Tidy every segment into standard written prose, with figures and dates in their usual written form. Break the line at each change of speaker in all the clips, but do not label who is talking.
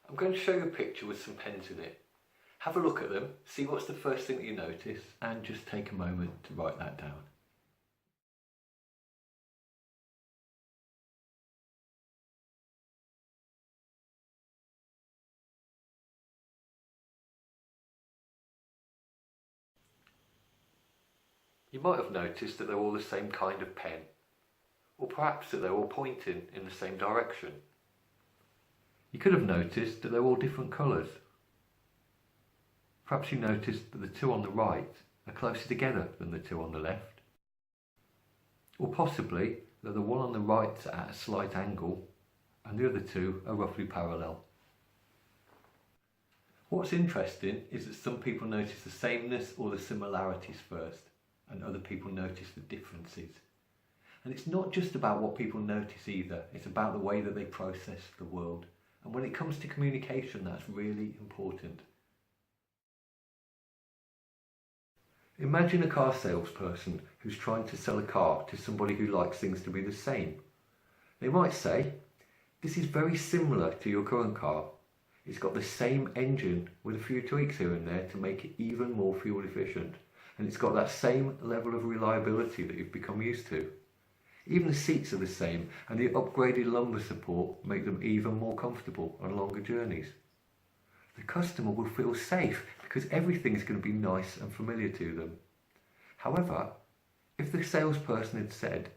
I'm going to show you a picture with some pens in it. Have a look at them, see what's the first thing that you notice, and just take a moment to write that down. You might have noticed that they're all the same kind of pen, or perhaps that they're all pointing in the same direction. You could have noticed that they're all different colours. Perhaps you noticed that the two on the right are closer together than the two on the left. Or possibly that the one on the right is at a slight angle and the other two are roughly parallel. What's interesting is that some people notice the sameness or the similarities first, and other people notice the differences. And it's not just about what people notice either, it's about the way that they process the world. And when it comes to communication, that's really important. Imagine a car salesperson who's trying to sell a car to somebody who likes things to be the same. They might say, "This is very similar to your current car. It's got the same engine with a few tweaks here and there to make it even more fuel efficient. And it's got that same level of reliability that you've become used to. Even the seats are the same, and the upgraded lumbar support make them even more comfortable on longer journeys." The customer will feel safe because everything is going to be nice and familiar to them. However, if the salesperson had said,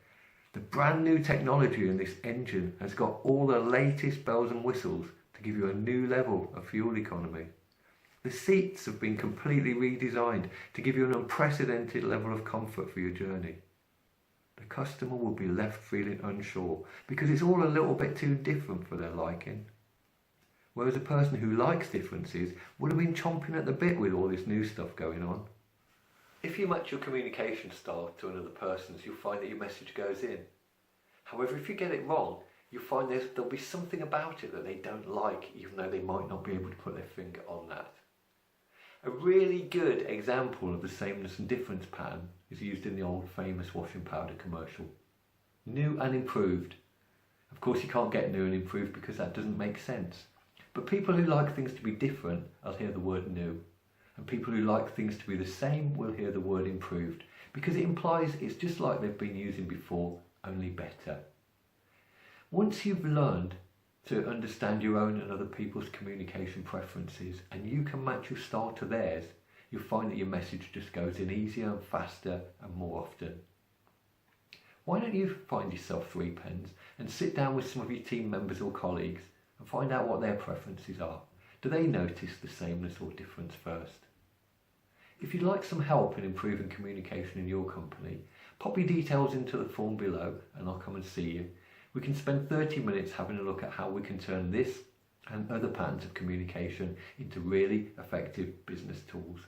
"The brand new technology in this engine has got all the latest bells and whistles to give you a new level of fuel economy. The seats have been completely redesigned to give you an unprecedented level of comfort for your journey," the customer will be left feeling unsure because it's all a little bit too different for their liking. Whereas a person who likes differences would have been chomping at the bit with all this new stuff going on. If you match your communication style to another person's, you'll find that your message goes in. However, if you get it wrong, you'll find there'll be something about it that they don't like, even though they might not be able to put their finger on that. A really good example of the sameness and difference pattern is used in the old famous washing powder commercial. New and improved. Of course you can't get new and improved because that doesn't make sense. But people who like things to be different will hear the word new. And people who like things to be the same will hear the word improved, because it implies it's just like they've been using before, only better. Once you've learned to understand your own and other people's communication preferences, and you can match your style to theirs, you'll find that your message just goes in easier and faster and more often. Why don't you find yourself 3 pens and sit down with some of your team members or colleagues and find out what their preferences are. Do they notice the sameness or difference first? If you'd like some help in improving communication in your company, pop your details into the form below and I'll come and see you. We can spend 30 minutes having a look at how we can turn this and other patterns of communication into really effective business tools.